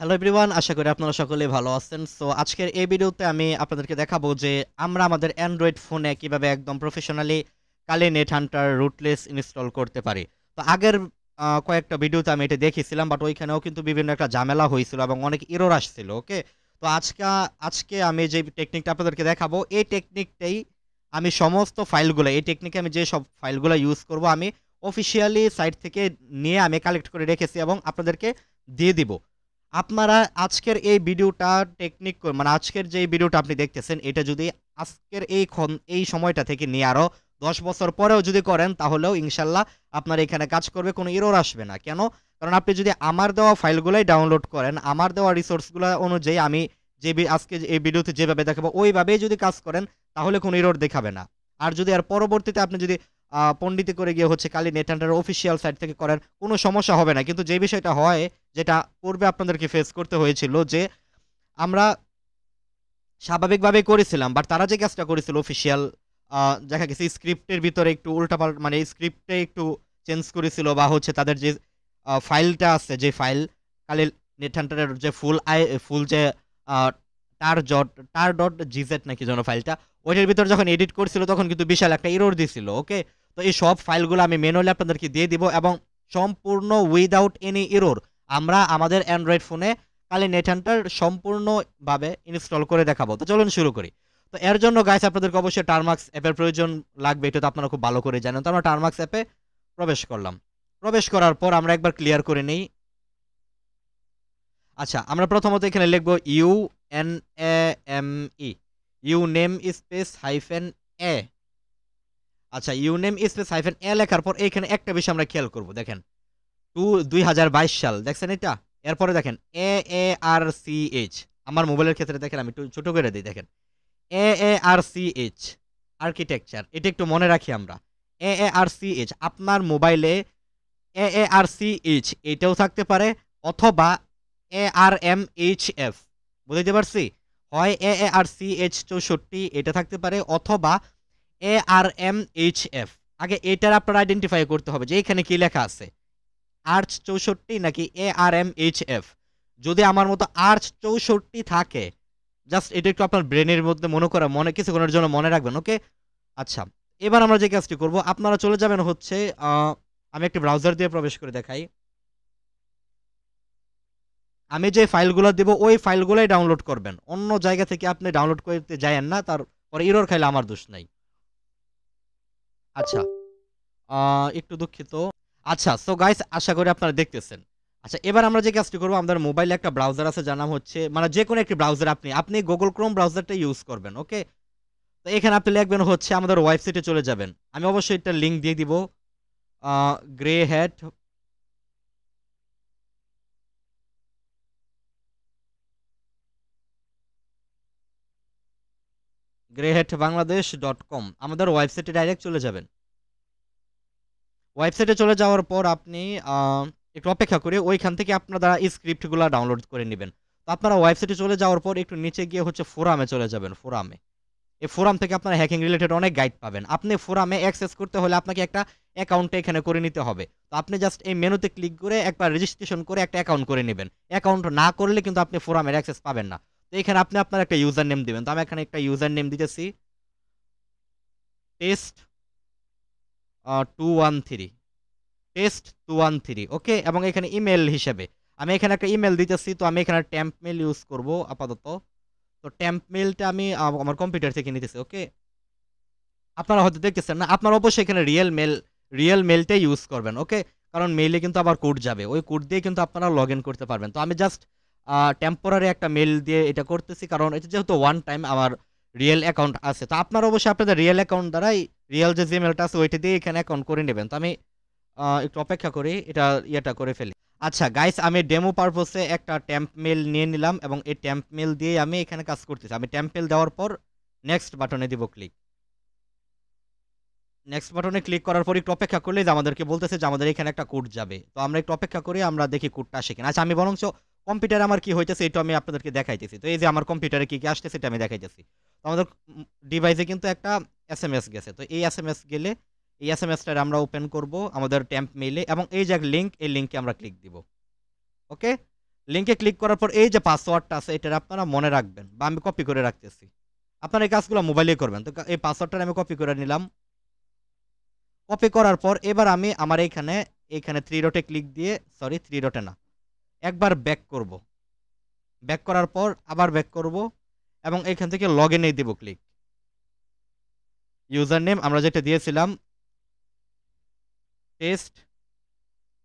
Hello everyone, আশা করি আপনারা সকলেই ভালো আছেন। সো আজকের এই ভিডিওতে আমি আপনাদেরকে দেখাবো যে আমরা আমাদের অ্যান্ড্রয়েড ফোনে কিভাবে একদম প্রফেশনালি কালি নেট হান্টার রুটলেস ইনস্টল করতে পারি। তো আগের কয়েকটা ভিডিওতে আমি এটা দেখিয়েছিলাম, বাট ওইখানেও কিন্তু বিভিন্ন একটা ঝামেলা হয়েছিল এবং অনেক এরর আসছিল। ওকে, তো আজকে আমি যে টেকনিকটা আপনাদেরকে দেখাবো, এই টেকনিকটাই আমি সমস্ত ফাইলগুলো, এই টেকনিকে আমি যে সব ফাইলগুলো ইউজ করব, আমি অফিসিয়ালি সাইট থেকে নিয়ে আমি কালেক্ট করে রেখেছি এবং আপনাদেরকে দিয়ে দিব। আপনারা আজকের এই ভিডিওটা মানে আজকের যে ভিডিওটা আপনি দেখতেছেন, এটা যদি আজকের এই সময়টা থেকে নিয়ে আরো 10 বছর পরেও যদি করেন, তাহলেও ইনশাল্লাহ আপনার এখানে কাজ করবে, কোনো এরর আসবে না। কেন? কারণ আপনি যদি আমার দেওয়া ফাইলগুলাই ডাউনলোড করেন, আমার দেওয়া রিসোর্সগুলো অনুযায়ী আমি আজকে এই ভিডিওতে যেভাবে দেখাবো ওইভাবেই যদি কাজ করেন, তাহলে কোনো এরর দেখাবে না। আর যদি আর পরবর্তীতে আপনি যদি পণ্ডিতি করে গিয়ে হচ্ছে কালি নেট হান্টার অফিসিয়াল সাইট থেকে করেন, কোনো সমস্যা হবে না। কিন্তু যে বিষয়টা হয়, যেটা পূর্বে আপনাদেরকে ফেস করতে হয়েছিল, যে আমরা স্বাভাবিকভাবেই করেছিলাম, বাট তারা যে কাজটা করেছিল অফিসিয়াল, দেখা গেছে স্ক্রিপ্টের ভিতরে একটু উল্টাপাল্টা, মানে স্ক্রিপ্টে একটু চেঞ্জ করেছিল, বা হচ্ছে তাদের যে ফাইলটা আছে, যে ফাইল কালি নেট হান্টারের যে ফুল যে আহ, টার ডট জিজেড নাকি যেন ফাইলটা, ওইটার ভিতর যখন এডিট করছিল তখন কিন্তু বিশাল একটা এরর দিছিল। ওকে, তো এই সব ফাইলগুলো আমি ম্যানুয়ালি আপনাদেরকে দিয়ে দিব এবং সম্পূর্ণ উইদাউট এনি এরর আমরা আমাদের অ্যান্ড্রয়েড ফোনে কালি নেট হান্টার সম্পূর্ণভাবে ইনস্টল করে দেখাবো। তো চলুন শুরু করি। তো এর জন্য গাইস আপনাদেরকে অবশ্যই টারমাক্স অ্যাপের প্রয়োজন লাগবে, এটা তো আপনারা খুব ভালো করে জানেন। তো আমরা টারমাক্স অ্যাপে প্রবেশ করলাম। প্রবেশ করার পর আমরা একবার ক্লিয়ার করে নেই। আচ্ছা, আমরা প্রথমত এখানে লিখব UNAME, U name space hyphen A. আচ্ছা, U name space hyphen A লেখার পর এখানে একটা বিষয় আমরা খেয়াল করব। দেখেন 2022 সাল, দেখছেন এটা? এরপরে দেখেন AARCH, আমার মোবাইলের ক্ষেত্রে দেখেন, আমি একটু ছোট করে দিই। দেখেন AARCH আর্কিটেকচার, এটা একটু মনে রাখি আমরা। AARCH আপনার মোবাইলে AARCH এটাও থাকতে পারে, অথবা ARMHF, বুঝতে পারছি? হয় AARCH 64 এটা থাকতে পারে, অথবা ARMHF। আগে এটার আপনার আইডেন্টিফাই করতে হবে যে এখানে কি লেখা আছে, ARCH 64 নাকি ARMHF। যদি আমার মতো ARCH 64 থাকে, জাস্ট এটা একটু আপনার ব্রেনের মধ্যে মনে কিছুক্ষণের জন্য মনে রাখবেন। ওকে, আচ্ছা, এবার আমরা যে কাজটি করব, আপনারা চলে যাবেন হচ্ছে আমি একটি ব্রাউজার দিয়ে প্রবেশ করে দেখাই। আমি যে ফাইলগুলো দেব ওই ফাইলগুলোই ডাউনলোড করবেন, অন্য জায়গা থেকে আপনি ডাউনলোড করতে যায়েন না, তারপরে এরর খাইলে আমার দোষ নাই। আচ্ছা, একটু দুঃখিত। আচ্ছা, সো গাইস, আশা করি আপনারা দেখতেছেন। আচ্ছা, এবার আমরা যে কাজটি করব, আমাদের মোবাইলে একটা ব্রাউজার আছে যার নাম হচ্ছে, মানে যে কোনো একটি ব্রাউজার, আপনি গুগল ক্রোম ব্রাউজারটা ইউজ করবেন। ওকে, তো এখানে আপনি লিখবেন হচ্ছে আমাদের ওয়েবসাইটে চলে যাবেন। আমি অবশ্যই একটা লিংক দিয়ে দিব। গ্রে হ্যাট বাংলাদেশ.com, আমাদের ওয়েবসাইটে ডাইরেক্ট চলে যাবেন। ওয়েবসাইটে চলে যাওয়ার পর আপনি একটু অপেক্ষা করে ওইখান থেকে আপনারা স্ক্রিপ্টগুলো ডাউনলোড করে নেবেন। তো আপনারা ওয়েবসাইটে চলে যাওয়ার পর একটু নিচে গিয়ে হচ্ছে ফোরামে চলে যাবেন। এই ফোরাম থেকে আপনারা হ্যাকিং রিলেটেড অনেক গাইড পাবেন। আপনি ফোরামে অ্যাক্সেস করতে হলে আপনাকে একটা অ্যাকাউন্ট এখানে করে নিতে হবে। তো আপনি জাস্ট এই মেনুতে ক্লিক করে একবার রেজিস্ট্রেশন করে একটা অ্যাকাউন্ট করে নেবেন। অ্যাকাউন্ট না করলে কিন্তু আপনি ফোরামের অ্যাক্সেস পাবেন না। তো এখানে আপনি আপনার একটা ইউজার নেম দিবেন। তো আমি এখানে একটা ইউজার নেম দিতেছি, টেস্ট 213, টেস্ট 213। ওকে, এবং এখানে ইমেল হিসেবে আমি এখানে একটা ইমেল দিতেছি। তো আমি এখানে ট্যাম্প মেল ইউজ করব আপাতত। তো ট্যাম্প মেলটা আমি আমার কম্পিউটার থেকে নিতেছি। ওকে, আপনারা হয়তো দেখতেছেন না, আপনারা অবশ্যই এখানে রিয়েল মেলটাই ইউজ করবেন। ওকে, কারণ মেইলে কিন্তু আবার কোড যাবে, ওই কোড দিয়ে কিন্তু আপনারা লগ ইন করতে পারবেন। তো আমি জাস্ট টেম্পোরারি একটা মেল দিয়ে এটা করতেছি, কারণ এটা যেহেতু ওয়ান টাইম আমার রিয়েল অ্যাকাউন্ট আছে। তো আপনারা অবশ্যই আপনাদের রিয়েল অ্যাকাউন্ট দ্বারাই রিয়েল যে জিমেলটা আছে ওইটা দিয়ে এখানে অ্যাকাউন্ট করে নেবেন। তো আমি একটু অপেক্ষা করি, ইয়েটা করে ফেলি। আচ্ছা গাইস, আমি ডেমো পারপোসে একটা ট্যাম্প মেল নিয়ে নিলাম এবং এই ট্যাম্প মেল দিয়ে আমি এখানে কাজ করতেছি। আমি ট্যাম্প মেল দেওয়ার পর নেক্সট বাটনে দিব ক্লিক। নেক্সট বাটনে ক্লিক করার পর একটু অপেক্ষা করলে যে আমাদেরকে বলতেছে যে আমাদের এখানে একটা কোড যাবে। তো আমরা একটু অপেক্ষা করি, আমরা দেখি কোডটা আসে কিনা। আচ্ছা, আমি বরঞ্চ কম্পিউটারে আমার কি হইতেছে এটা আমি আপনাদেরকে দেখাইতেছি। তো এই যে আমার কম্পিউটারে কি কি আসতেছে এটা আমি দেখাইতেছি। তো আমাদের ডিভাইসে কিন্তু একটা এসএমএস গেছে। তো এই এসএমএস গেলে এই এসএমএসটা আমরা ওপেন করব আমাদের ট্যাম্প মেইলে, এবং এই যে লিংক, এই লিংকে আমরা ক্লিক দিব। ওকে, লিঙ্কে ক্লিক করার পর এই যে পাসওয়ার্ডটা আছে এটা আপনারা মনে রাখবেন বা আমি কপি করে রাখতেছি। আপনারা এই কাজগুলো মোবাইলে করবেন। তো এই পাসওয়ার্ডটা আমি কপি করে নিলাম। কপি করার পর এবার আমি আমার এইখানে 3 ডটে ক্লিক দিয়ে, সরি 3 ডটে না, একবার ব্যাক করব। ব্যাক করার পর আবার ব্যাক করব এবং এখান থেকে লগইনে দিব ক্লিক। ইউজার নেম আমরা যেটা দিয়েছিলাম টেস্ট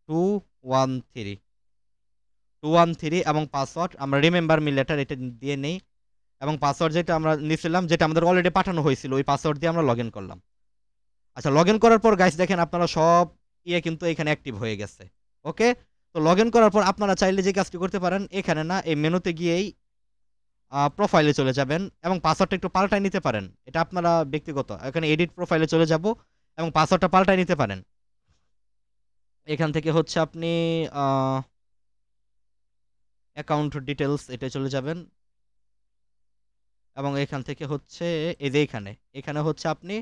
213 এবং পাসওয়ার্ড আমরা রিমেম্বার মি লেটার এটা দিয়ে নেই এবং পাসওয়ার্ড যেটা আমরা নিয়েছিলাম, যেটা আমাদের অলরেডি পাঠানো হয়েছিল, ওই পাসওয়ার্ড দিয়ে আমরা লগইন করলাম। আচ্ছা, লগইন করার পর গাইস দেখেন আপনারা সব কিন্তু এখানে অ্যাক্টিভ হয়ে গেছে। ওকে, তো লগইন করার পর আপনারা চাইলে যে কাজটি করতে পারেন, এখানে না এই মেনুতে গিয়েই প্রোফাইলে চলে যাবেন এবং পাসওয়ার্ডটা একটু পাল্টাই নিতে পারেন। এটা আপনারা ব্যক্তিগত, এখানে এডিট প্রোফাইলে চলে যাব এবং পাসওয়ার্ডটা পাল্টাই নিতে পারেন। এখান থেকে হচ্ছে আপনি অ্যাকাউন্ট ডিটেলস এটা চলে যাবেন এবং এখান থেকে হচ্ছে এই যে এখানে হচ্ছে আপনি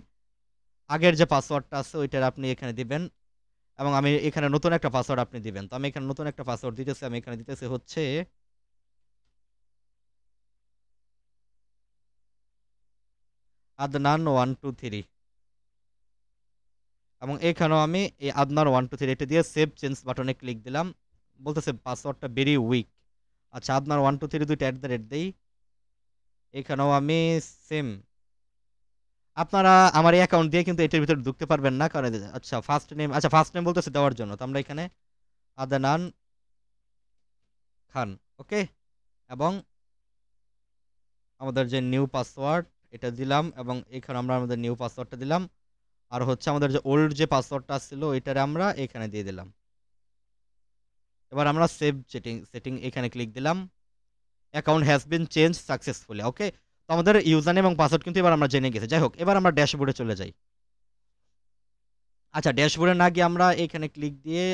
আগের যে পাসওয়ার্ডটা আছে ওইটার আপনি এখানে দিবেন এবং আমি এখানে নতুন একটা পাসওয়ার্ড আপনি দিবেন। তো আমি এখানে নতুন একটা পাসওয়ার্ড দিতেছি, আমি এখানে দিতেছি হচ্ছে আদনান 123 এবং এখানেও আমি এই আদনান 123 এটা দিয়ে সেভ চেঞ্জ বাটনে ক্লিক দিলাম। বলতেছে পাসওয়ার্ডটা ভেরি উইক। আচ্ছা, আদনান 123 দুইটা @ দেই। এখানেও আমি সেম, আপনারা আমার এই অ্যাকাউন্ট দিয়ে কিন্তু এটার ভিতরে ঢুকতে পারবেন না, কারণ আচ্ছা ফার্স্ট নেম বলতেছে দেওয়ার জন্য, তো আমরা এখানে আদনান খান, ওকে, এবং আমাদের যে নিউ পাসওয়ার্ড এটা দিলাম এবং এখানে আমরা আমাদের নিউ পাসওয়ার্ডটা দিলাম আর হচ্ছে আমাদের যে ওল্ড যে পাসওয়ার্ডটা ছিল এটারে আমরা এখানে দিয়ে দিলাম। এবার আমরা সেভ সেটিং এখানে ক্লিক দিলাম। Account has been change successfully. Okay, তো আমাদের ইউজার নেম এবং পাসওয়ার্ড কিন্তু এবার আমরা জেনে গেছি। যাই হোক, এবার আমরা ড্যাশবোর্ডে চলে যাই। আচ্ছা, ড্যাশবোর্ডে না গিয়ে আমরা এখানে ক্লিক দিয়ে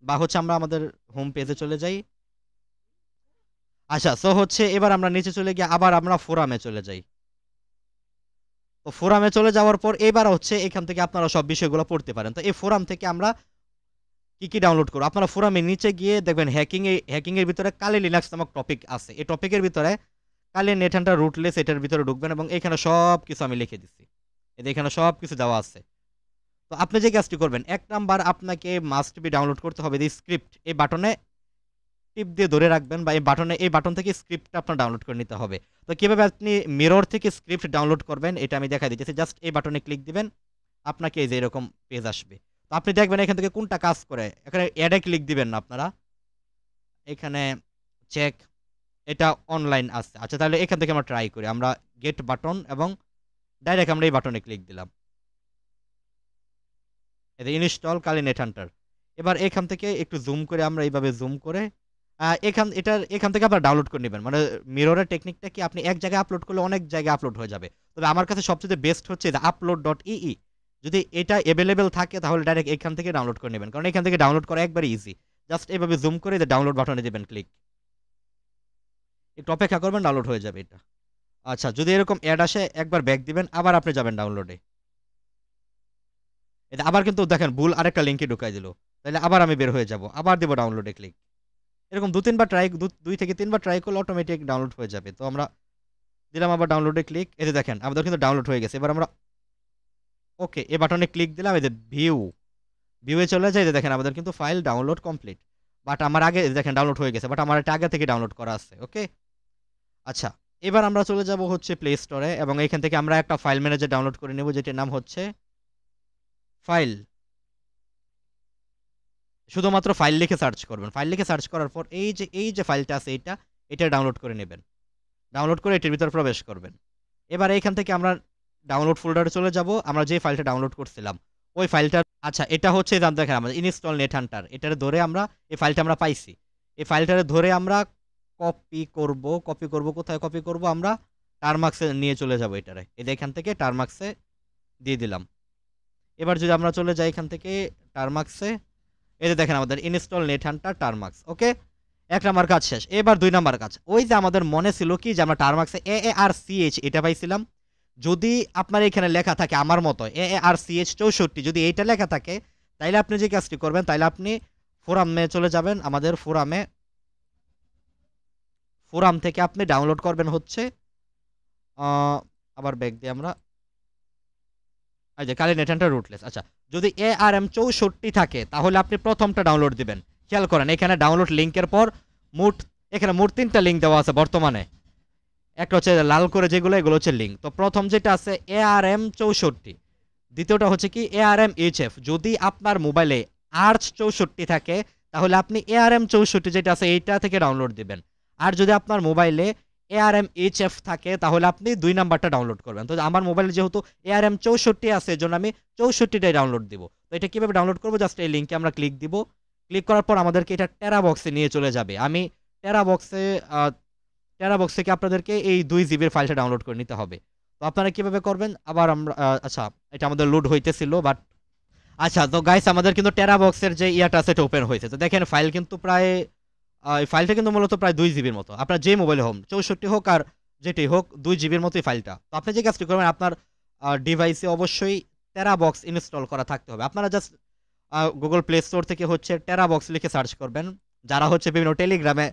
বা হচ্ছে আমরা আমাদের হোম পেজে চলে যাই। আচ্ছা, সো হচ্ছে এবার আমরা নিচে চলে গিয়ে আবার আমরা ফোরামে চলে যাই। তো ফোরামে চলে যাওয়ার পর এবার হচ্ছে এখান থেকে আপনারা সব বিষয়গুলো পড়তে পারেন। তো এই ফোরাম থেকে আমরা কি ডাউনলোড করব, আপনারা ফোরামের নিচে গিয়ে দেখবেন হ্যাকিং এর ভিতরে কালি লিনাক্স নামক টপিক আছে। এই টপিকের ভিতরে কালি নেট হান্টার রুটলেস এটার ভিতরে ঢুকবেন এবং এখানে সব কিছু আমি লিখে দিচ্ছি। এখানে সব কিছু দেওয়া আছে। তো আপনি যে কাজটি করবেন, 1 নাম্বার আপনাকে মাস্ট বি ডাউনলোড করতে হবে এই স্ক্রিপ্ট, এই বাটনে টিপ দিয়ে ধরে রাখবেন বা এই বাটন থেকে স্ক্রিপ্টটা আপনার ডাউনলোড করে নিতে হবে। তো কিভাবে আপনি মিরর থেকে স্ক্রিপ্ট ডাউনলোড করবেন এটা আমি দেখাই দিতেছি। জাস্ট এই বাটনে ক্লিক দিবেন, আপনাকে এই যে এরকম পেজ আসবে। তো আপনি দেখবেন এখান থেকে কোনটা কাজ করে। এখানে অ্যাডে ক্লিক দিবেন না আপনারা, এখানে চেক এটা অনলাইন আছে। আচ্ছা, তাহলে এখান থেকে আমরা ট্রাই করি। আমরা গেট বাটন এবং ডাইরেক্ট আমরা এই বাটনে ক্লিক দিলাম। এই যে ইনস্টল কালি নেট হান্টার। এবার এখান থেকে একটু জুম করে আমরা এইভাবে জুম করে এখান থেকে আপনারা ডাউনলোড করে নেবেন। মানে মিররের টেকনিকটা কি, আপনি এক জায়গায় আপলোড করলে অনেক জায়গায় আপলোড হয়ে যাবে। তবে আমার কাছে সবচেয়ে বেস্ট হচ্ছে যে upload.ee, যদি এটা অ্যাভেলেবেল থাকে তাহলে ডাইরেক্ট এখান থেকে ডাউনলোড করে নেবেন, কারণ এখান থেকে ডাউনলোড করা একবারে ইজি। জাস্ট এভাবে জুম করে যে ডাউনলোড বাটনে দিবেন ক্লিক, একটু অপেক্ষা করবেন, ডাউনলোড হয়ে যাবে এটা। আচ্ছা, যদি এরকম অ্যাড আসে একবার ব্যাক দিবেন, আবার আপনি যাবেন ডাউনলোডে। এটা আবার কিন্তু দেখেন ভুল আরেকটা লিঙ্কে ঢুকাই দিল, তাহলে আবার আমি বের হয়ে যাব, আবার দেব ডাউনলোডে ক্লিক। এরকম 2-3 বার ট্রাই, 2 থেকে 3 বার ট্রাই করলে অটোমেটিক ডাউনলোড হয়ে যাবে। তো আমরা দিলাম আবার ডাউনলোডে ক্লিক, এই যে দেখেন আমাদের কিন্তু ডাউনলোড হয়ে গেছে। এবার আমরা ওকে এই বাটনে ক্লিক দিলাম, এই যে ভিউয়ে চলে যায়, যে দেখেন আমাদের কিন্তু ফাইল ডাউনলোড কমপ্লিট। বাট আমার আগে দেখেন ডাউনলোড হয়ে গেছে, বাট আমার এটা আগে থেকে ডাউনলোড করা আছে। ওকে, আচ্ছা, এবার আমরা চলে যাব হচ্ছে প্লে স্টোরে এবং এখান থেকে আমরা একটা ফাইল ম্যানেজার ডাউনলোড করে নেব, যেটার নাম হচ্ছে ফাইল। শুধুমাত্র ফাইল লিখে সার্চ করবেন। ফাইল লিখে সার্চ করার পর এই যে ফাইলটা আছে এটা ডাউনলোড করে নেবেন। ডাউনলোড করে এটির ভিতর প্রবেশ করবেন। এবার এইখান থেকে আমরা ডাউনলোড ফোল্ডারে চলে যাব, আমরা যে ফাইলটা ডাউনলোড করছিলাম ওই ফাইলটা। আচ্ছা, এটা হচ্ছে দেখেন আমাদের ইনস্টল নেট হান্টার, এটারে ধরে আমরা এই ফাইলটা আমরা পাইছি। এই ফাইলটারে ধরে আমরা কপি করব কোথায় কপি করব, আমরা টারমাক্সে নিয়ে চলে যাব এটারে। এখান থেকে টারমাক্সে দিয়ে দিলাম। এবার যদি আমরা চলে যাই এখান থেকে টারমাক্সে, এই যে দেখেন আমাদের ইনস্টল নেট হান্টার টারমাক্স। ওকে, 1 নাম্বার কাজ শেষ। এবার 2 নাম্বার কাজ, ওই যে আমাদের মনে ছিল কি যে আমরা টারমাক্সে AARCH এটা পাইছিলাম। যদি আপনার এখানে লেখা থাকে আমার মতো AARCH 64, যদি এইটা লেখা থাকে তাইলে আপনি যে কাজটি করবেন, তাইলে আপনি ফোরামে চলে যাবেন। আমাদের ফোরামে ফোরাম থেকে আপনি ডাউনলোড করবেন হচ্ছে আবার ব্যাক দিয়ে আমরা এই যে কালি নেট হান্টার রুটলেস। আচ্ছা, যদি ARM64 থাকে তাহলে আপনি প্রথমটা ডাউনলোড দিবেন। খেয়াল করেন এখানে ডাউনলোড লিংকের পর মোট এখানে মোট 3টা লিংক দেওয়া আছে বর্তমানে। একটা হচ্ছে লাল করে যেগুলো, এগুলো হচ্ছে লিংক। তো প্রথম যেটা আছে ARM64, দ্বিতীয়টা হচ্ছে কি ARMHF। যদি আপনার মোবাইলে ARCH64 থাকে তাহলে আপনি ARM64 যেটা আছে এইটা থেকে ডাউনলোড দিবেন। আর যদি আপনার মোবাইলে ARMHF থাকে তাহলে আপনি 2 নাম্বারটা ডাউনলোড করবেন। তো আমার মোবাইলে যেহেতু ARM64 আছে এজন্য আমি 64টাই ডাউনলোড দিব। তো এটা কিভাবে ডাউনলোড করব, জাস্ট এই লিংকে আমরা ক্লিক দিব। ক্লিক করার পর আমাদেরকে এটা টেরা বক্সে নিয়ে চলে যাবে। আমি টেরা বক্স থেকে আপনাদেরকে এই 2 জিবির ফাইলটা ডাউনলোড করে নিতে হবে। তো আপনারা কিভাবে করবেন আবার আমরা আচ্ছা, এটা আমাদের লোড হইতেছিল বাট আচ্ছা, তো গাইস আমাদের কিন্তু টেরা বক্সের যে ইয়াটা আছে এটা ওপেন হয়েছে। তো দেখেন ফাইল কিন্তু প্রায় এই ফাইলটা কিন্তু মূলত প্রায় 2 জিবির মতো। আপনার যে মোবাইলে হোক 64 হোক আর যেটাই হোক 2 জিবির মতোই ফাইলটা। তো আপনি যে কাজটি করবেন আপনার ডিভাইসে অবশ্যই টেরা বক্স ইনস্টল করা থাকতে হবে। আপনারা জাস্ট গুগল প্লে স্টোর থেকে হচ্ছে টেরা বক্স লিখে সার্চ করবেন। যারা হচ্ছে বিভিন্ন টেলিগ্রামে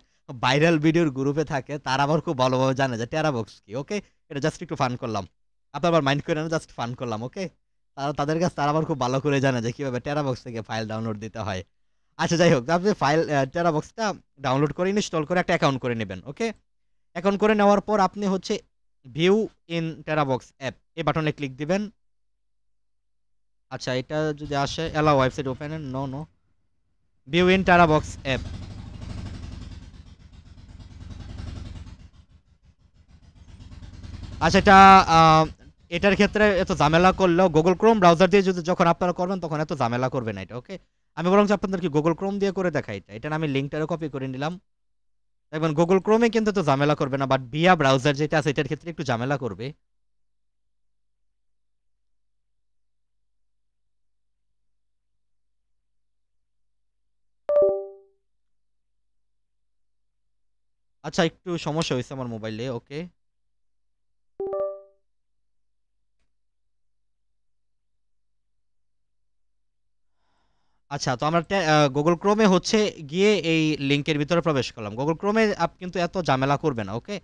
ভাইরাল ভিডিওর গ্রুপে থাকে তারা আবার খুব ভালোভাবে জানে যে টেরা বক্স কি। ওকে, এটা জাস্ট একটু ফান করলাম, আপনার আবার মাইন্ড করে না, জাস্ট ফান করলাম। ওকে, তাদের কাছে তারা আবার খুব ভালো করে জানে যে কিভাবে টেরা বক্স থেকে ফাইল ডাউনলোড দিতে হয়। আচ্ছা যাই হোক, আপনি ফাইল টেরা বক্সটা ডাউনলোড করে ইনস্টল করে একটা অ্যাকাউন্ট করে নেবেন। ওকে, অ্যাকাউন্ট করে নেওয়ার পর আপনি হচ্ছে view in TeraBox app এই বাটনে ক্লিক দিবেন। আচ্ছা, এটা যদি আসে allow website open, no no, view in TeraBox app. আচ্ছা, এটার ক্ষেত্রে এত ঝামেলা করলেও গুগল ক্রোম ব্রাউজার দিয়ে যদি যখন আপনারা করবেন তখন এত ঝামেলা করবে না এটা। ওকে, আমি বরং আপনাদেরকে গুগল ক্রোম দিয়ে করে দেখাই। এটা আমি লিঙ্কটারও কপি করে নিলাম। দেখবেন গুগল ক্রোমে কিন্তু তো ঝামেলা করবে না, বাট ভিয়া ব্রাউজার যেটা আছে এটার ক্ষেত্রে একটু ঝামেলা করবে। আচ্ছা, একটু সমস্যা হয়েছে আমার মোবাইলে। ওকে, আচ্ছা, তো আমরা গুগল ক্রোমে হচ্ছে গিয়ে এই লিংকের ভিতরে প্রবেশ করলাম। গুগল ক্রোমে আপ কিন্তু এত ঝামেলা করবে না। ওকে,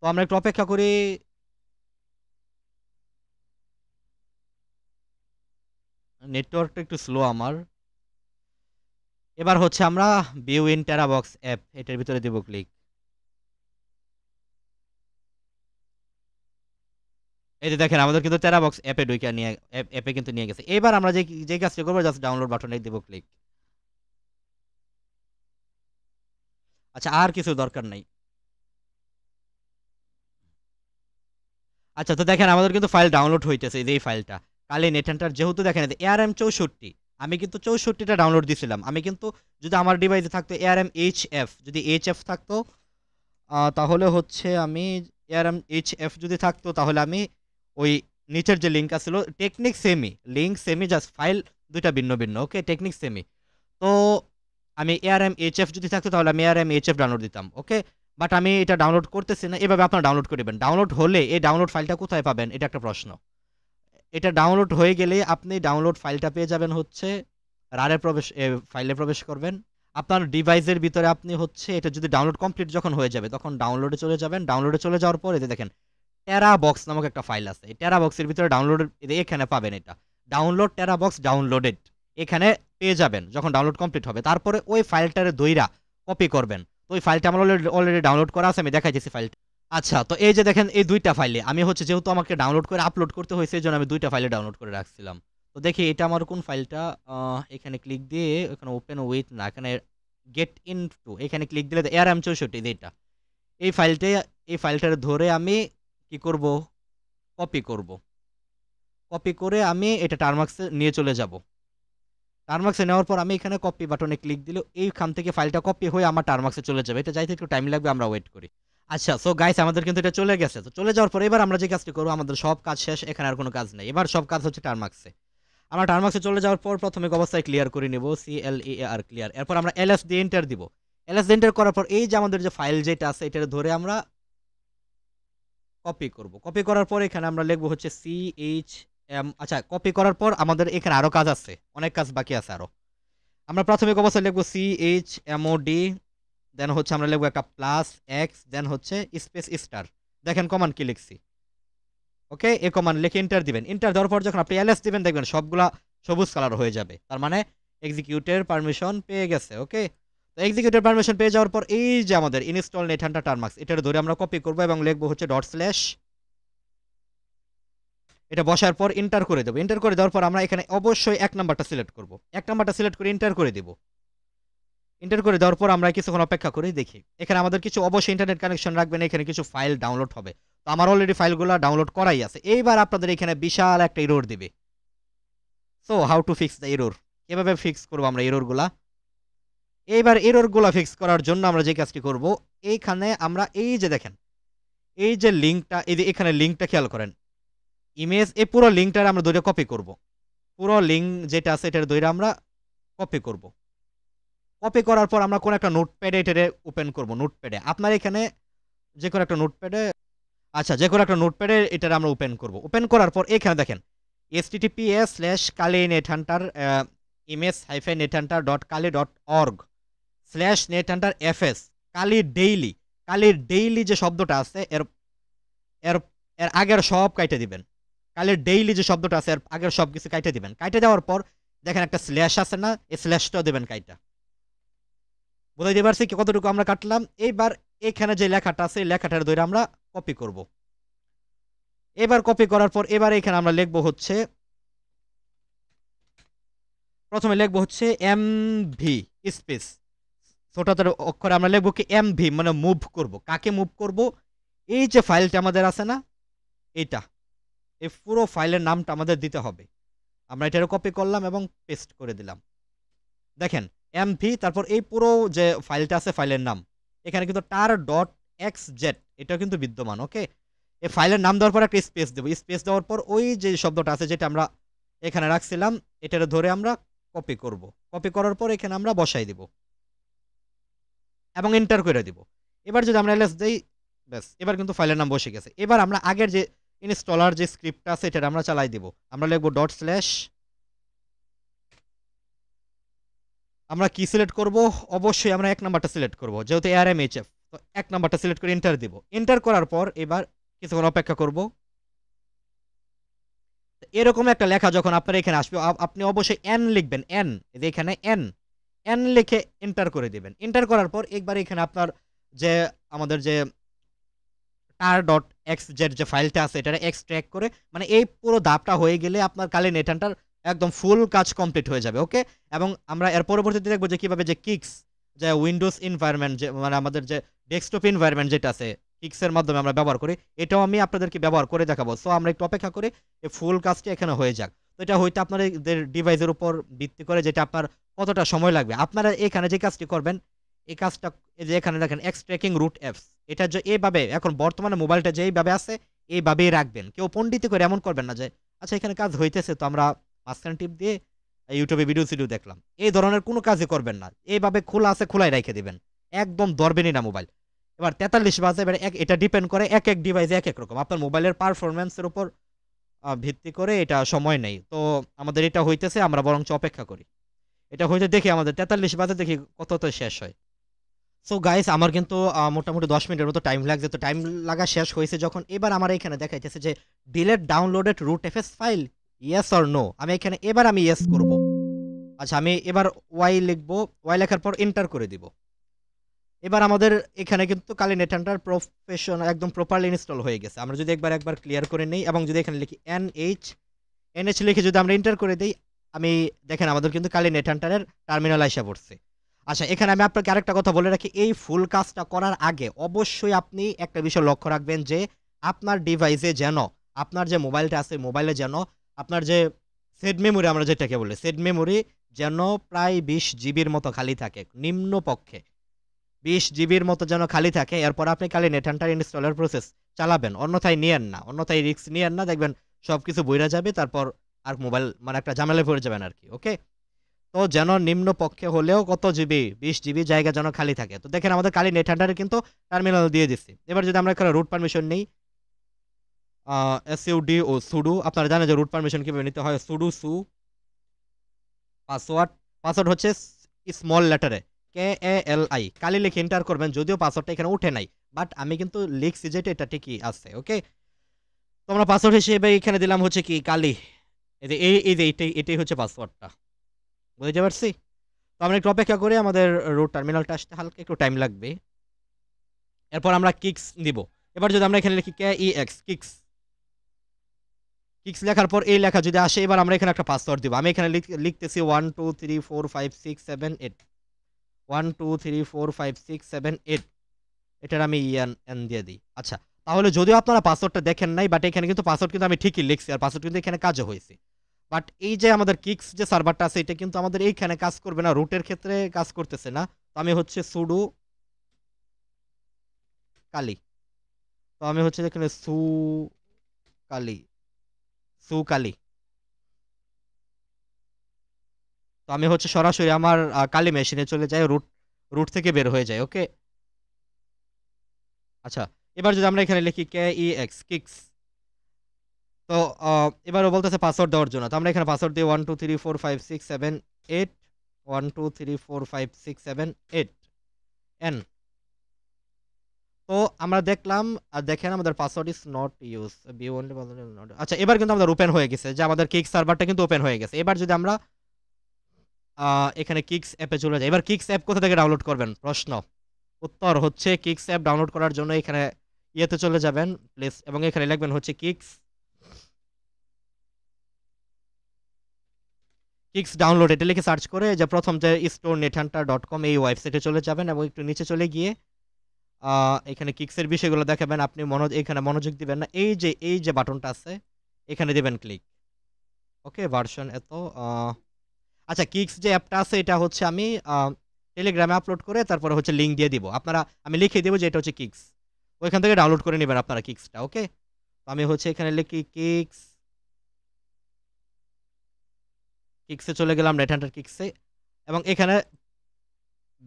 তো আমরা একটু অপেক্ষা করি। নেটওয়ার্কটা একটু স্লো আমার। এবার হচ্ছে আমরা view in TeraBox app এটার ভিতরে দিব ক্লিক। এই যে দেখেন আমাদের কিন্তু টেরা বক্স অ্যাপে ঢুকে নিয়ে অ্যাপে কিন্তু নিয়ে গেছে। এবার আমরা যে কাজটা করবো জাস্ট ডাউনলোড বাটনে দিব ক্লিক। আচ্ছা, আর কিছু দরকার নাই। আচ্ছা, তো দেখেন আমাদের কিন্তু ফাইল ডাউনলোড হইতেছে, এই যে এই ফাইলটা কালি নেট হান্টার। যেহেতু দেখেন ARM64, আমি কিন্তু 64টা ডাউনলোড দিছিলাম। আমি কিন্তু যদি আমার ডিভাইসে থাকতো ARMHF, যদি HF থাকতো তাহলে হচ্ছে আমি ARMHF যদি থাকতো তাহলে আমি ওই নিচের যে লিঙ্ক আছিল technique semi, link semi, just file দুইটা ভিন্ন ভিন্ন। ওকে, টেকনিক সেমি। তো আমি ARMHF যদি থাকতো তাহলে আমি ARMHF ডাউনলোড দিতাম। ওকে, বাট আমি এটা ডাউনলোড করতেছি না। এভাবে আপনারা ডাউনলোড করবেন। ডাউনলোড হলে এই ডাউনলোড ফাইলটা কোথায় পাবেন এটা একটা প্রশ্ন। এটা ডাউনলোড হয়ে গেলে আপনি ডাউনলোড ফাইলটা পেয়ে যাবেন হচ্ছে রারে ফাইলে প্রবেশ করবেন। আপনার ডিভাইসের ভিতরে আপনি হচ্ছে এটা যদি ডাউনলোড কমপ্লিট যখন হয়ে যাবে তখন ডাউনলোডে চলে যাবেন। ডাউনলোডে চলে যাওয়ার পরে যে দেখেন টেরা বক্স নামক একটা ফাইল আছে। এই টেরা বক্সের ভিতরে ডাউনলোড এখানে পাবেন এটা ডাউনলোড টেরা বক্স ডাউনলোডেড, এখানে পেয়ে যাবেন যখন ডাউনলোড কমপ্লিট হবে। তারপরে ওই ফাইলটারে দইরা কপি করবেন। তো ওই ফাইলটা আমার অলরেডি ডাউনলোড করা আছে, আমি দেখাইতেছি ফাইলটা। আচ্ছা, তো এই যে দেখেন এই দুইটা ফাইলে আমি হচ্ছে যেহেতু আমাকে ডাউনলোড করে আপলোড করতে হয়েছে এই জন্য আমি দুইটা ফাইলে ডাউনলোড করে রাখছিলাম। তো দেখি এটা আমার কোন ফাইলটা। এখানে ক্লিক দিয়ে এখানে ওপেন উইথ না, এখানে গেট ইন টু এখানে ক্লিক দিলে ARM64 এটা এই ফাইলটা, এই ফাইলটার ধরে আমি কি করব, কপি করব। কপি করে আমি এটা টারমাক্সে নিয়ে চলে যাব। টারমাক্সে নেওয়ার পর আমি এখানে কপি বাটনে ক্লিক দিলে এইখান থেকে ফাইলটা কপি হয়ে আমার টারমাক্সে চলে যাবে। এটা যাইতে একটু টাইম লাগবে, আমরা ওয়েট করি। আচ্ছা, সো গাইস আমাদের কিন্তু এটা চলে গেছে। তো চলে যাওয়ার পর এবার আমরা যে কাজটি করবো, আমাদের সব কাজ শেষ, এখানে আর কোনো কাজ নেই। এবার সব কাজ হচ্ছে টারমাক্সে। আমরা টারমাক্সে চলে যাওয়ার পর প্রাথমিক অবস্থায় ক্লিয়ার করে নিব, CLEAR ক্লিয়ার। এরপর আমরা LS দিয়ে এন্টার দিব। LS দিয়ে এন্টার করার পর এই যে আমাদের যে ফাইল যেটা আছে এটা ধরে আমরা কপি করব। কপি করার পর এখানে আমরা লিখবো হচ্ছে CHM। আচ্ছা, কপি করার পর আমাদের এখানে আরো কাজ আছে, অনেক কাজ বাকি আছে আরো। আমরা প্রাথমিক অবস্থায় লিখবো CHMOD দেন হচ্ছে আমরা লিখবো একটা প্লাস এক্স, দেন হচ্ছে স্পেস স্টার। দেখেন কমান্ড কি লিখছি। ওকে, এই কমান্ড লিখে এন্টার দিবেন। এন্টার দেওয়ার পর যখন আপনি এলএস দিবেন দেখবেন সবগুলা সবুজ কালার হয়ে যাবে, তার মানে এক্সিকিউটের পারমিশন পেয়ে গেছে। ওকে, তো এক্সিকিউটের পারমিশন পেয়ে যাওয়ার পর এই যে আমাদের ইনস্টল নেট হান্টার টারমাক্স, এটার ধরে আমরা কপি করবো এবং লিখবো হচ্ছে ডট স্ল্যাশ। এটা বসার পর এন্টার করে দেবো। এন্টার করে দেওয়ার পর আমরা এখানে অবশ্যই এক নাম্বারটা সিলেক্ট করব। এক নাম্বারটা সিলেক্ট করে এন্টার করে দেবো। এন্টার করে দেওয়ার পর আমরা কিছুক্ষণ অপেক্ষা করে দেখি। এখানে আমাদের কিছু অবশ্যই ইন্টারনেট কানেকশন রাখবেন, এখানে কিছু ফাইল ডাউনলোড হবে। তো আমার অলরেডি ফাইলগুলো ডাউনলোড করাই আছে। এইবার আপনাদের এখানে বিশাল একটা এরর দিবে। So how to fix the error, কিভাবে ফিক্স করবো আমরা এররগুলা। এইবার এররগুলা ফিক্স করার জন্য আমরা যে কাজটি করব, এইখানে আমরা এই যে দেখেন এই যে লিঙ্কটা, এই যে এখানে লিঙ্কটা খেয়াল করেন, ইমেজ, এই পুরো লিঙ্কটার আমরা ধরে কপি করব। পুরো লিঙ্ক যেটা আছে এটার ধরে আমরা কপি করব। কপি করার পর আমরা কোন একটা নোটপ্যাডে এটারে ওপেন করব। নোটপ্যাডে আপনার এখানে যে কোনো একটা নোটপ্যাডে, আচ্ছা যে কোনো একটা নোটপ্যাডে এটারে আমরা ওপেন করব। ওপেন করার পর এখানে দেখেন https:/kali-nethunter ims-nethunter.kali.org/nethunter/fs কালি ডেইলি। কালির ডেইলি যে শব্দটা আছে এর এর এর আগের সব কাইটে দিবেন। কালির ডেইলি যে শব্দটা আছে এর আগের সব কিছু কাইটে দিবেন। কাইটে দেওয়ার পর দেখেন একটা স্ল্যাশ আছে না, এই স্ল্যাশটাও দেবেন কাইটা। বুঝাইতে পারছি কি কতটুকু আমরা কাটলাম। এইবার এখানে যে লেখাটা আছে এই লেখাটার ধরে আমরা কপি করব। এবার কপি করার পর এবার এখানে আমরা লিখবো হচ্ছে, প্রথমে লিখবো হচ্ছে এমভি স্পেস ছোটদের অক্ষরে আমরা লিখবো কি এমভি, মানে মুভ করব। কাকে মুভ করব? এই যে ফাইলটা আমাদের আছে না এইটা, এই পুরো ফাইলের নামটা আমাদের দিতে হবে। আমরা এটারও কপি করলাম এবং পেস্ট করে দিলাম। দেখেন এমভি, তারপর এই পুরো যে ফাইলটা আছে ফাইলের নাম, এখানে কিন্তু tar.xz এটা কিন্তু বিদ্যমান। ওকে, এই ফাইলের নাম দেওয়ার পর একটা স্পেস দেবো। স্পেস দেওয়ার পর ওই যে শব্দটা আছে যেটা আমরা এখানে রাখছিলাম এটার ধরে আমরা কপি করব। কপি করার পর এখানে আমরা বসাই দিব এবং এন্টার করে দিব। এবার যদি আমরা এলএস দেই, ব্যাস এবার কিন্তু ফাইলের নাম বসে গেছে। এবার আমরা আগের যে ইনস্টলার যে স্ক্রিপ্টটা আছে এটা আমরা চালাই দিব। আমরা লিখব ডট স্ল্যাশ, আমরা কি সিলেক্ট করব? অবশ্যই আমরা এক নাম্বারটা সিলেক্ট করব, যেহেতু ARMHF। তো এক নাম্বারটা সিলেক্ট করে এন্টার দিব। এন্টার করার পর এবার কিছুক্ষণ অপেক্ষা করব। এরকম একটা লেখা যখন আপনার এখানে আসবে আপনি অবশ্যই এন লিখবেন। এন, এখানে এন এন লিখে এন্টার করে দিবেন। এন্টার করার পর একবার এখানে আপনার যে আমাদের যে tar.xz যে ফাইলটা আছে এটা এক্সট্রাক্ট করে, মানে এই পুরো ধাপটা হয়ে গেলে আপনার কালি নেটহান্টার একদম ফুল কাজ কমপ্লিট হয়ে যাবে। ওকে, এবং আমরা এর পরবর্তীতে দেখবো যে কিভাবে যে কিক্স, যে উইন্ডোজ এনভায়রনমেন্ট, যে মানে আমাদের যে ডেস্কটপ এনভায়রনমেন্ট যেটা আছে কিক্সের মাধ্যমে আমরা ব্যবহার করি, এটাও আমি আপনাদেরকে ব্যবহার করে দেখাবো। সো আমরা একটু অপেক্ষা করি এই ফুল কাজটি এখানে হয়ে যাক। তো এটা হয়তো আপনাদের ডিভাইসের উপর ভিত্তি করে যেটা আপনার কতটা সময় লাগবে। আপনারা এখানে যে কাজটি করবেন, এই কাজটা এই যে এখানে দেখেন এক্সট্র্যাকিং রুট অ্যাপস, এটা যে এইভাবে এখন বর্তমানে মোবাইলটা যেইভাবে আছে এইভাবেই রাখবেন। কেউ পণ্ডিতি করে এমন করবেন না যে আচ্ছা এখানে কাজ হইতেছে তো আমরা মাঝখানে টিপ দিয়ে ইউটিউবে ভিডিও দেখলাম, এই ধরনের কোনো কাজই করবেন না। এইভাবে খোলা আছে খোলাই রেখে দিবেন, একদম ধরবেনই না মোবাইল। এবার 43 বাজে, এবার এটা ডিপেন্ড করে এক এক ডিভাইসে এক এক রকম, আপনার মোবাইলের পারফরমেন্সের উপর ভিত্তি করে এটা সময় নেই। তো আমাদের এটা হইতেছে, আমরা বরঞ্চ অপেক্ষা করি। এটা হইতে দেখি আমাদের 43 বাজে, দেখি কত তো শেষ হয়। সো গাইস আমার কিন্তু মোটামুটি 10 মিনিটের মতো টাইম লাগছে। তো টাইম লাগা শেষ হয়েছে যখন, এবার আমার এখানে দেখাইতেছে যে delete downloaded root FS file, yes or no. আমি এখানে এবার আমি ইয়েস করব। আচ্ছা আমি এবার ওয়াই লিখব। ওয়াই লেখার পর এন্টার করে দিব। এবার আমাদের এখানে কিন্তু কালি নেটহান্টার প্রফেশন একদম প্রপারলি ইনস্টল হয়ে গেছে। আমরা যদি একবার ক্লিয়ার করে নেই এবং যদি এখানে লিখি এনএইচ লিখে যদি আমরা এন্টার করে দেই, আমি দেখেন আমাদের কিন্তু কালি নেটহান্টারের টার্মিনাল আইসা পড়ছে। আচ্ছা এখানে আমি আপনাকে আরেকটা কথা বলে রাখি, এই ফুল কাজটা করার আগে অবশ্যই আপনি একটা বিষয় লক্ষ্য রাখবেন যে আপনার ডিভাইসে যেন, আপনার যে মোবাইলটা আছে মোবাইলে যেন আপনার যে সেট মেমোরি, আমরা যেটাকে বলি সেট মেমোরি, যেন প্রায় 20 জিবির মতো খালি থাকে, নিম্ন পক্ষে 20 জিবির মতো যেন খালি থাকে। এরপর আপনি কালি নেটহান্টার ইনস্টলের প্রসেস চালাবেন, অন্যথায় নিয়েন না, অন্যথায় রিস্ক নিয়েন না, দেখবেন সব কিছু বইরা যাবে, তারপর আর মোবাইল মানে একটা ঝামেলায় পড়ে যাবেন আর কি। ওকে, তো যেন নিম্ন পক্ষে হলেও কত জিবি, 20 জিবি জায়গা যেন খালি থাকে। তো দেখেন আমাদের কালি নেটহান্টারে কিন্তু টার্মিনাল দিয়ে দিচ্ছি। এবার যদি আমরা এখানে রুট পারমিশন নেই, এসইউডি ও সুডো, আপনারা জানেন যে রুট পারমিশন কিভাবে নিতে হয়। সুডো সু পাসওয়ার্ড, পাসওয়ার্ড হচ্ছে স্মল লেটারে, KALI কালি লিখে এন্টার করবেন, যদিও পাসওয়ার্ডটা এখানে উঠে নাই, বাট আমি কিন্তু লিখছি যেটা এটা ঠিকই আছে। ওকে, তো আমরা পাসওয়ার্ড হিসেবে এখানে দিলাম হচ্ছে কি কালি। এই যে এটাই হচ্ছে পাসওয়ার্ডটা, বুঝতে পারছি। তো আমরা একটু অপেক্ষা করে আমাদের রুট টার্মিনালটা আসতে হালকা একটু টাইম লাগবে। এরপর আমরা কিক্স দিব। এবার যদি আমরা এখানে লিখি KEX কিক্স, কিক্স লেখার পর এই লেখা যদি আসে, এবার আমরা এখানে একটা পাসওয়ার্ড দিব। আমি এখানে লিখতেছি 1 2 3 4 5 6 7 8, 1 2 3 4 5 6 7 8, এটার আমি এন দিয়ে দিই। আচ্ছা, তাহলে যদিও আপনারা পাসওয়ার্ডটা দেখেন নাই, বাট এখানে কিন্তু পাসওয়ার্ড কিন্তু আমি ঠিকই লিখছি, আর পাসওয়ার্ড কিন্তু এখানে কাজও হয়েছে। বাট এই যে আমাদের কিক্স যে সার্ভারটা আছে, এটা কিন্তু আমাদের এইখানে কাজ করবে না, রুটের ক্ষেত্রে কাজ করতেছে না। তো আমি হচ্ছে সুডো কালি, তো আমি হচ্ছে এখানে কালি কালি, তো আমি হচ্ছে সরাসরি আমার কালি মেশিনে চলে যাই, রুট রুট থেকে বের হয়ে যায়। ওকে, আচ্ছা, এবার যদি আমরা এখানে লিখি KEX কিক্স, তো এবারও বলতেছে পাসওয়ার্ড দেওয়ার জন্য। তো আমরা এখানে পাসওয়ার্ড দিই 1 2 3 4 5 6 7 8, 1 2 3 4 5 6 7 8 এন। তো আমরা দেখলাম, আর দেখেন আমাদের password is not use be only. আচ্ছা, এবার কিন্তু আমাদের ওপেন হয়ে গেছে, যে আমাদের কিক্স সার্ভারটা কিন্তু ওপেন হয়ে গেছে। এবার যদি আমরা এখানে কিক্স অ্যাপে চলে যাই, এবার কিক্স অ্যাপ কোথা থেকে ডাউনলোড করবেন প্রশ্ন, উত্তর হচ্ছে কিক্স অ্যাপ ডাউনলোড করার জন্য এখানে ইয়েতে চলে যাবেন প্লিজ, এবং এখানে লিখবেন হচ্ছে কিক্স ডাউনলোড, এটা লিখে সার্চ করে যে প্রথম যে storenethunter.com এই ওয়েবসাইটে চলে যাবেন, এবং একটু নিচে চলে গিয়ে এখানে কিক্সের বিষয়গুলো দেখাবেন। আপনি এখানে মনোযোগ দিবেন না, এই যে বাটনটা আছে এখানে দিবেন ক্লিক। ওকে, ভার্সন এত আচ্ছা, কিক্স যে অ্যাপটা আছে এটা হচ্ছে আমি টেলিগ্রামে আপলোড করে তারপরে হচ্ছে লিঙ্ক দিয়ে দিব আপনারা, আমি লিখে দেবো যে এটা হচ্ছে কিক্স, ওইখান থেকে ডাউনলোড করে নেবেন আপনারা কিক্সটা। ওকে, তো আমি হচ্ছে এখানে লিখি কিক্সে চলে গেলাম, নেটহান্টার কিক্সে, এবং এখানে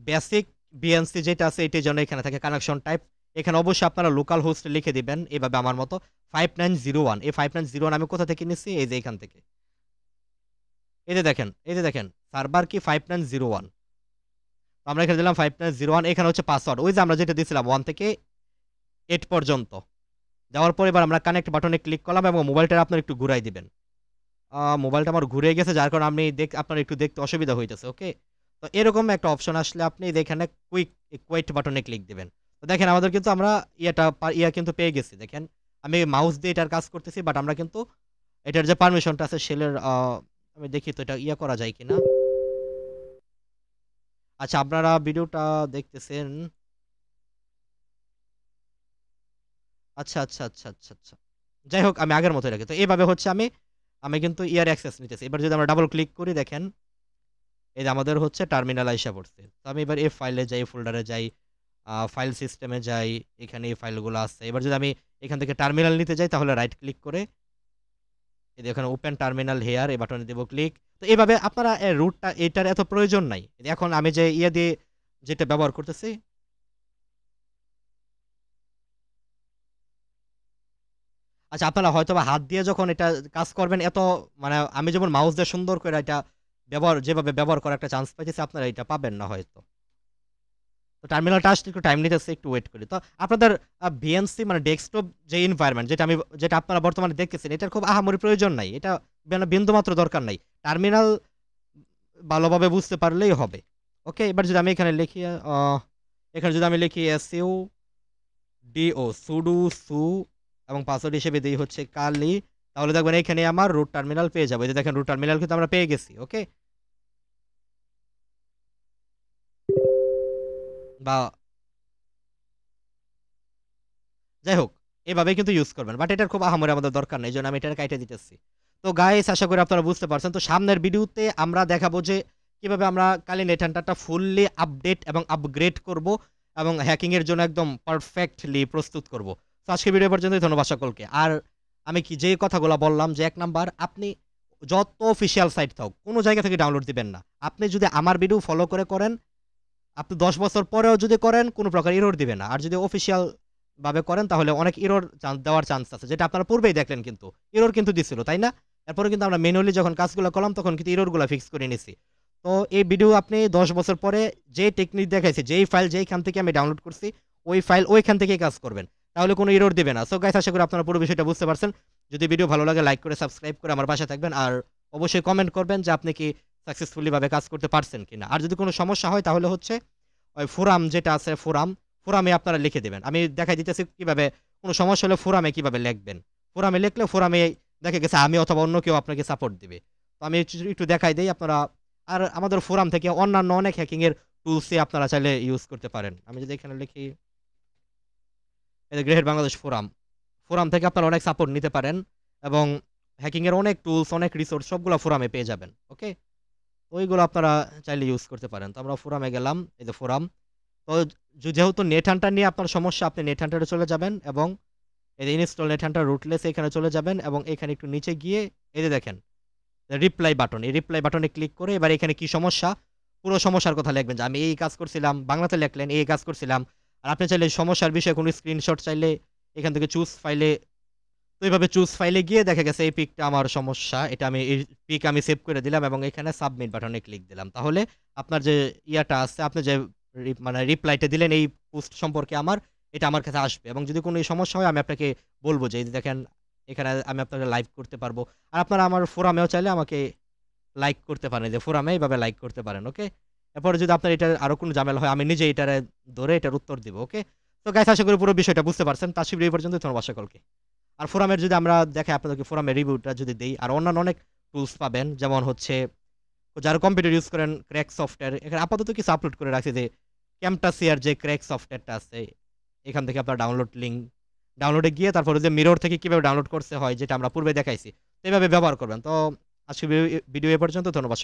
বেসিক বিএনসি যেটা আছে এটার জন্য এখানে থাকে কানেকশন টাইপ। এখানে অবশ্যই আপনারা লোকাল হোস্ট লিখে দিবেন এভাবে আমার মতো 5901। এই 5901 আমি কোথা থেকে নিচ্ছি, এই যে এখান থেকে, এই যে দেখেন সার্ভার কি 5901, আমরা এখানে দিলাম 5901। এখানে হচ্ছে পাসওয়ার্ড, ওই যে আমরা যেটা দিয়েছিলাম 1 থেকে 8 পর্যন্ত। দেওয়ার পর এবার আমরা কানেক্ট বাটনে ক্লিক করলাম, এবং মোবাইলটা আপনার একটু ঘুরাই দিবেন। মোবাইলটা আমার ঘুরে গেছে, যার কারণে আমি আপনার একটু দেখতে অসুবিধা হইতেছে। ওকে, তো এরকম একটা অপশন আসলে আপনি এখানে কুইট বাটনে ক্লিক দিবেন। তো দেখেন আমাদের কিন্তু আমরা কিন্তু পেয়ে গেছি। দেখেন আমি মাউস দিয়ে এটার কাজ করতেছি, বাট আমরা কিন্তু এটার যে পারমিশনটা আছে শেলের, আমি দেখি তো এটা করা যায় কিনা। আচ্ছা, আপনারা ভিডিওটা দেখতেছেন, আচ্ছা আচ্ছা আচ্ছা আচ্ছা আচ্ছা, যাই হোক আমি আগের মতোই রাখি। তো এইভাবে হচ্ছে আমি আমি কিন্তু অ্যাক্সেস নিতেছি। এবার যদি আমরা ডাবল ক্লিক করি, দেখেন এই যে আমাদের হচ্ছে টার্মিনাল আইসা পড়ছে। তো আমি এবার এই ফাইলে যাই, ফোল্ডারে যাই, ফাইল সিস্টেমে যাই, এখানে এই ফাইলগুলো আছে। এবার যদি আমি এখান থেকে টার্মিনাল নিতে যাই, তাহলে রাইট ক্লিক করে এই যে এখানে ওপেন টার্মিনাল হেয়ার এই বাটনে দেবো ক্লিক। তো এইভাবে আপনারা রুটটা এটার এত প্রয়োজন নাই। এখন আমি যে দিয়ে যেটা ব্যবহার করতেছি, আচ্ছা, আপনারা হয়তোবা হাত দিয়ে যখন এটা কাজ করবেন, এত মানে আমি যেমন মাউস দিয়ে সুন্দর করে এটা যেভাবে ব্যবহার করার একটা চান্স পাইতেছি, আপনারা এটা পাবেন না হয়তো। তো টার্মিনালটা আসতে একটু টাইম নিতেছে, একটু ওয়েট করি। তো আপনাদের বিএনসি মানে ডেস্কটপ যে এনভায়রনমেন্ট যেটা আপনারা বর্তমানে দেখতেছেন, এটার খুব আহামরি প্রয়োজন নাই, এটা বিন্দুমাত্র দরকার নাই। টার্মিনাল ভালোভাবে বুঝতে পারলেই হবে। ওকে, এবার যদি আমি এখানে লিখি এখানে যদি আমি লিখি সুডো সু, এবং পাসওয়ার্ড হিসেবে দিই হচ্ছে কালি, তাহলে দেখবেন এখানে আমার রুট টার্মিনাল পেয়ে যাবে। এই যে দেখেন রুট টার্মিনাল কিন্তু আমরা পেয়ে গেছি। ওকে, বা যাই হোক, এভাবে কিন্তু ইউজ করবেন, বাট এটার খুব আহামরি আমাদের দরকার নেই, এই জন্য আমি এটা কাইটে দিতেছি। তো গাইস, আশা করি আপনারা বুঝতে পারছেন। তো সামনের ভিডিওতে আমরা দেখাবো যে কিভাবে আমরা কালি নেটহান্টারটা ফুললি আপডেট এবং আপগ্রেড করব, এবং হ্যাকিং এর জন্য একদম পারফেক্টলি প্রস্তুত করব। তো আজকে ভিডিও পর্যন্তই, ধন্যবাদ সকলকে। আর আমি যে কথাগুলো বললাম, যে 1 নাম্বার, আপনি যত অফিসিয়াল সাইট থাক কোনো জায়গা থেকে ডাউনলোড দিবেন না। আপনি যদি আমার ভিডিও ফলো করেন, আপনি 10 বছর পরেও যদি করেন, কোনো প্রকার এরর দিবে না। আর যদি অফিসিয়াল ভাবে করেন, তাহলে অনেক এরর দেওয়ার চান্স আছে, যেটা আপনারা পূর্বেই দেখলেন, কিন্তু এরর কিন্তু দিছিল, তাই না? এরপরে কিন্তু আমরা ম্যানুয়ালি যখন কাজগুলো করলাম, তখন কিন্তু এররগুলো ফিক্স করে নিছি। তো এই ভিডিও আপনি 10 বছর পরে যে টেকনিক দেখাইছি, যেই ফাইল যেইখান থেকে আমি ডাউনলোড করছি, ওই ফাইল ওইখান থেকেই কাজ করবেন। তাহলে কোনো এরর দিবে না। সো গাইস আশা করি আপনারা পুরো বিষয়টা বুঝতে পারছেন। যদি ভিডিও ভালো লাগে লাইক করে সাবস্ক্রাইব করে আমার পাশে থাকবেন। আর অবশ্যই কমেন্ট করবেন যে আপনি কি সাকসেসফুলি ভাবে কাজ করতে পারছেন কিনা। আর যদি কোনো সমস্যা হয় তাহলে হচ্ছে ওই ফোরাম যেটা আছে ফোরামে আপনারা লিখে দিবেন। আমি দেখাই দিতেছি কিভাবে কোনো সমস্যা হলে ফোরামে কিভাবে লিখবেন। ফোরামে লিখলে ফোরামে দেখা গেছে আমি অথবা অন্য কেউ আপনাকে সাপোর্ট দিবে। তো আমি একটু দেখাই দেই আপনারা। আর আমাদের ফোরাম থেকে অন্যান্য অনেক হ্যাকিং এর টুলসই আপনারা চাইলে ইউজ করতে পারেন। আমি যদি এখানে লিখি এই যে গ্রেট বাংলাদেশ ফোরাম থেকে আপনারা অনেক সাপোর্ট নিতে পারেন এবং হ্যাকিং এর অনেক টুলস, অনেক রিসোর্স সবগুলো ফোরামে পেয়ে যাবেন। ওকে? ওইগুলো আপনারা চাইলে ইউজ করতে পারেন। তো আমরা ফোরামে গেলাম। এই যে ফোরাম। তো যেহেতু নেট হান্টার নিয়ে আপনার সমস্যা, আপনি নেট হান্টারে চলে যাবেন এবং এই যে ইনস্টল নেট হান্টার রুটলেস এখানে চলে যাবেন এবং এখানে একটু নিচে গিয়ে এই যে দেখেন রিপ্লাই বাটন, এই রিপ্লাই বাটনে ক্লিক করে এবার এখানে কি সমস্যা, পুরো সমস্যার কথা লিখবেন যে আমি এই কাজ করছিলাম, বাংলাতে লিখলেন এই কাজ করছিলাম। আর আপনি চাইলে সমস্যার বিষয়ে কোনো স্ক্রিনশট চাইলে এখান থেকে চুজ ফাইলে, তো এইভাবে চুজ ফাইলে গিয়ে দেখা গেছে এই পিকটা আমার সমস্যা, এটা আমি এই পিক আমি সেভ করে দিলাম এবং এখানে সাবমিট বাটনে ক্লিক দিলাম। তাহলে আপনার যে ইয়াটা আছে, আপনি যে মানে রিপ্লাইটা দিলেন এই পোস্ট সম্পর্কে এটা আমার কাছে আসবে এবং যদি কোনো সমস্যা হয় আমি আপনাকে বলব যে এই যে দেখেন এখানে আমি আপনাকে লাইভ করতে পারবো। আর আপনারা আমার ফোরামেও চাইলে আমাকে লাইক করতে পারেন, যে ফোরামে এইভাবে লাইক করতে পারেন। ওকে? এরপরে যদি আপনার এটার আরো কোনো ঝামেলা হয় আমি নিজে এটারে ধরে এটার উত্তর দিব। ওকে? তো গাইস আশা করি পুরো বিষয়টা বুঝতে পারছেন। তার এই পর্যন্ত ধন্যবাদ সকলকে। আর ফোরামের যদি আমরা দেখাই আপনাদেরকে ফোরামের রিভিউটা যদি দেই, আর অন্যান্য অনেক টুলস পাবেন যেমন হচ্ছে যারা কম্পিউটার ইউজ করেন ক্র্যাক সফটওয়্যার, এখানে আপাতত কিছু আপলোড করে রাখছি যে ক্যামটাসিয়ার যে ক্র্যাক সফটওয়্যারটা আছে এখান থেকে আপনার ডাউনলোডে গিয়ে তারপরে যে মিরর থেকে কিভাবে ডাউনলোড করতে হয় যেটা আমরা পূর্বে দেখাইছি, তো এভাবে ব্যবহার করবেন। তো আজকে ভিডিও এ পর্যন্ত ধন্যবাদ।